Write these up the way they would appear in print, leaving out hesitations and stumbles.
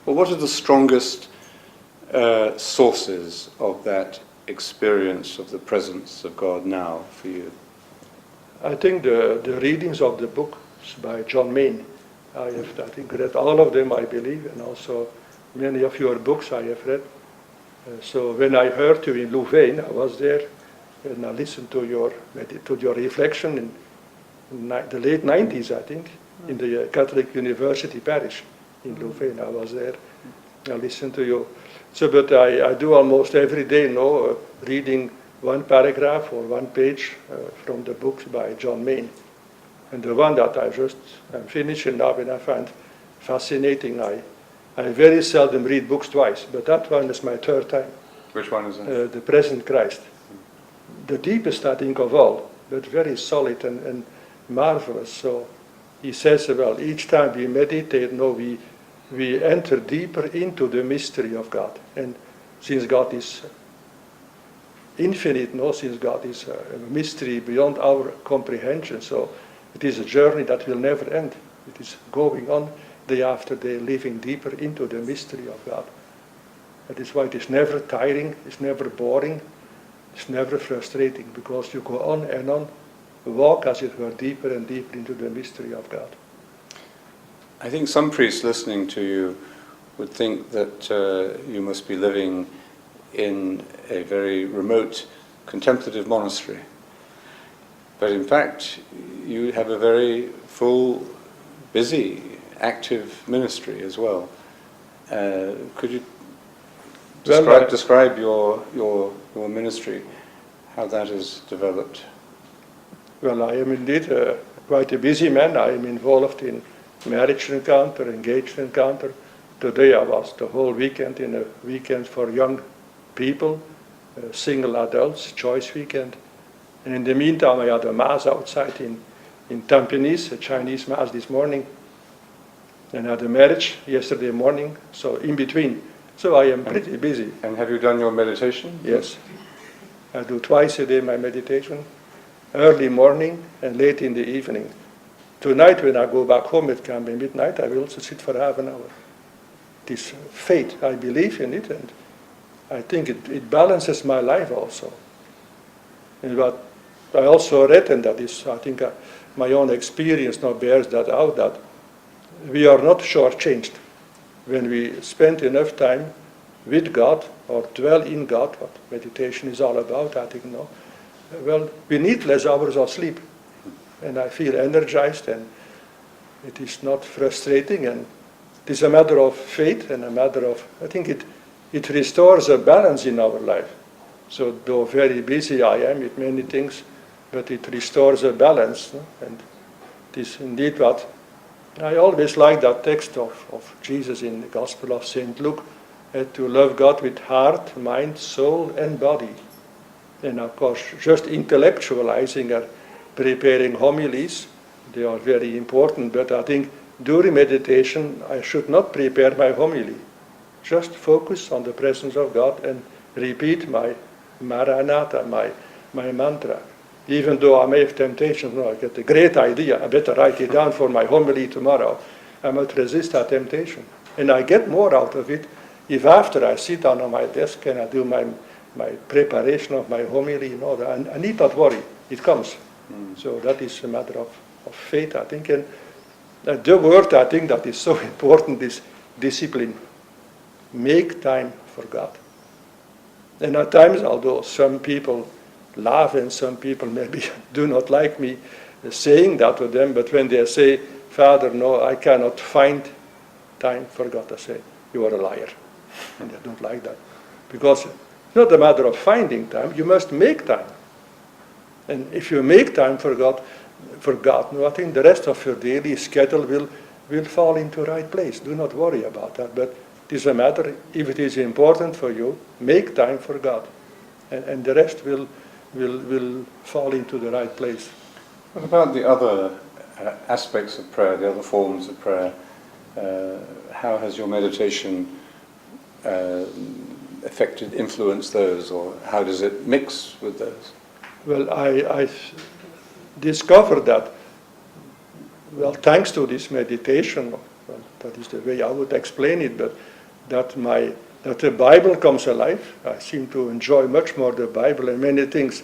Well, what are the strongest sources of that experience of the presence of God now for you? I think the readings of the books by John Main, I think read all of them, I believe, and also many of your books I have read. So when I heard you in Louvain, I was there, and I listened to your reflection in the late 90s, I think, in the Catholic University Parish in Louvain. I was there. I listened to you. So, but I do almost every day now reading one paragraph or one page from the books by John Main. And the one that I just am finishing now and I find fascinating, I very seldom read books twice, but that one is my third time. Which one is that? The Present Christ. The deepest, I think, of all, but very solid and marvelous. So he says, well, each time we meditate, we enter deeper into the mystery of God. And since God is infinite, since God is a mystery beyond our comprehension, so it is a journey that will never end. It is going on day after day, living deeper into the mystery of God. That is why it is never tiring, it's never boring, it's never frustrating, because you go on and on, walk as it were deeper and deeper into the mystery of God. I think some priests listening to you would think that you must be living in a very remote contemplative monastery. But in fact, you have a very full, busy, active ministry as well. Could you describe your ministry, how that has developed? Well, I am indeed quite a busy man. I am involved in marriage encounter, engaged encounter. Today I was the whole weekend in a weekend for young people, single adults, choice weekend. And in the meantime, I had a mass outside in Tampines, a Chinese mass this morning. And I had a marriage yesterday morning, so in between. So I am pretty busy. And have you done your meditation? Yes. I do twice a day my meditation, early morning and late in the evening. Tonight when I go back home, it can be midnight, I will also sit for half an hour. It is faith, I believe in it, and I think it balances my life also. And what I also read, and that is, I think my own experience now bears that out, that we are not shortchanged. When we spend enough time with God, or dwell in God, what meditation is all about, I think, no. Well, we need less hours of sleep. And I feel energized, and it is not frustrating, and it is a matter of faith and a matter of, I think it restores a balance in our life. So though very busy I am with many things, but it restores a balance, no? And it is indeed what, I always like that text of Jesus in the Gospel of St. Luke, to love God with heart, mind, soul, and body. And of course, just intellectualizing or preparing homilies, they are very important, but I think during meditation I should not prepare my homily. Just focus on the presence of God and repeat my Maranatha, my mantra. Even though I may have temptations, I get a great idea, I better write it down for my homily tomorrow. I must resist that temptation. And I get more out of it if after I sit down on my desk and I do my preparation of my homily, I need not worry, it comes. So that is a matter of faith, I think. And the word, I think, that is so important is discipline. Make time for God. And at times, although some people laugh and some people maybe do not like me saying that to them, but when they say, Father, no, I cannot find time for God, I say, you are a liar. And they don't like that. Because it's not a matter of finding time, you must make time. And if you make time for God, I think the rest of your daily schedule will fall into the right place. Do not worry about that. But it is a matter, if it is important for you, make time for God. And the rest will fall into the right place. What about the other aspects of prayer, the other forms of prayer? How has your meditation influenced those, or how does it mix with those? Well, I discovered that, well, thanks to this meditation, well, that is the way I would explain it, but that the Bible comes alive. I seem to enjoy much more the Bible and many things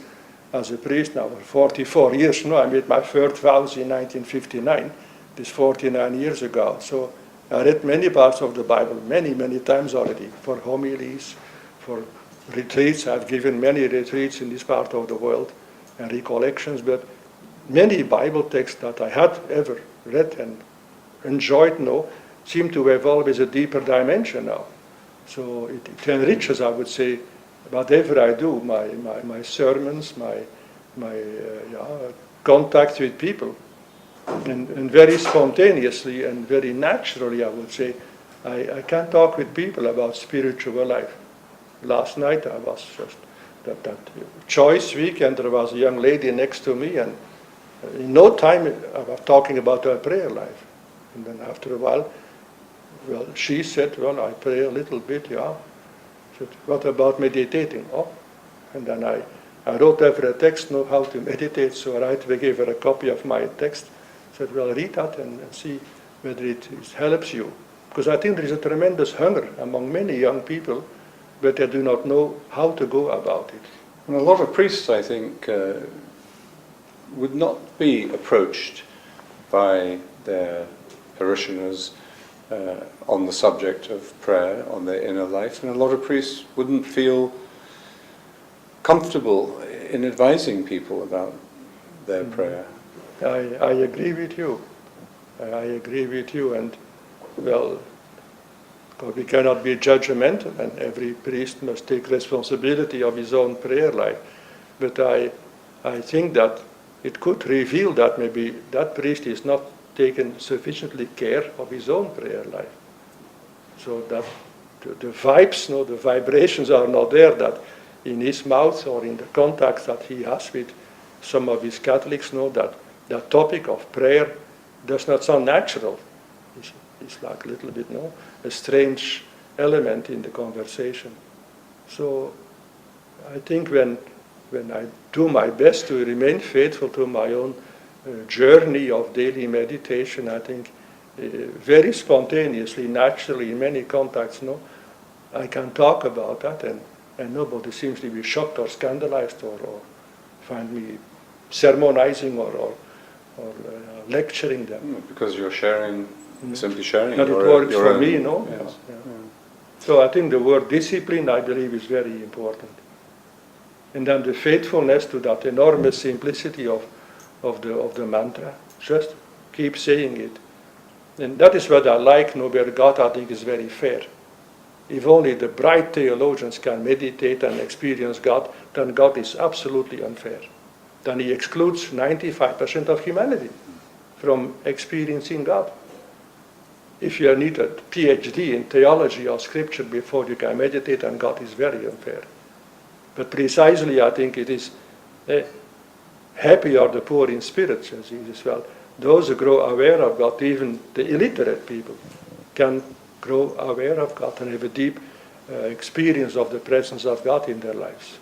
as a priest now for 44 years. I made my first vows in 1959, this 49 years ago. So I read many parts of the Bible many times already, for homilies, for retreats. I've given many retreats in this part of the world and recollections, but many Bible texts that I had ever read and enjoyed now seem to have always a deeper dimension now. So it enriches, I would say, whatever I do, my sermons, my contact with people. And very spontaneously and very naturally, I would say, I can talk with people about spiritual life. Last night I was just that choice week, and there was a young lady next to me, and in no time I was talking about her prayer life. And then after a while, well, she said, well, I pray a little bit, yeah. I said, what about meditating? Oh, and then I wrote her a text, know how to meditate, so right away gave her a copy of my text. I said, well, read that and see whether it helps you. Because I think there is a tremendous hunger among many young people, but they do not know how to go about it. And a lot of priests, I think, would not be approached by their parishioners on the subject of prayer, on their inner life, and a lot of priests wouldn't feel comfortable in advising people about their prayer. I agree with you. I agree with you, and well, we cannot be judgmental, and every priest must take responsibility of his own prayer life. But I think that it could reveal that maybe that priest is not taken sufficiently care of his own prayer life. So that the vibes, the vibrations are not there, that in his mouth or in the contacts that he has with some of his Catholics, that that topic of prayer does not sound natural. It's like a little bit, a strange element in the conversation. So I think when I do my best to remain faithful to my own journey of daily meditation, I think very spontaneously, naturally, in many contacts, I can talk about that, and nobody seems to be shocked or scandalized or find me sermonizing or lecturing them. Because you're sharing, simply sharing that your, it works your for own, me, yes. Yeah. So I think the word discipline, I believe, is very important. And then the faithfulness to that enormous simplicity of the mantra. Just keep saying it. And that is what I like, where God, I think, is very fair. If only the bright theologians can meditate and experience God, then God is absolutely unfair. Then he excludes 95% of humanity from experiencing God. If you need a PhD in theology or scripture before you can meditate on God, is very unfair. But precisely, I think it is happy are the poor in spirit, says Jesus. Well, those who grow aware of God, even the illiterate people, can grow aware of God and have a deep experience of the presence of God in their lives.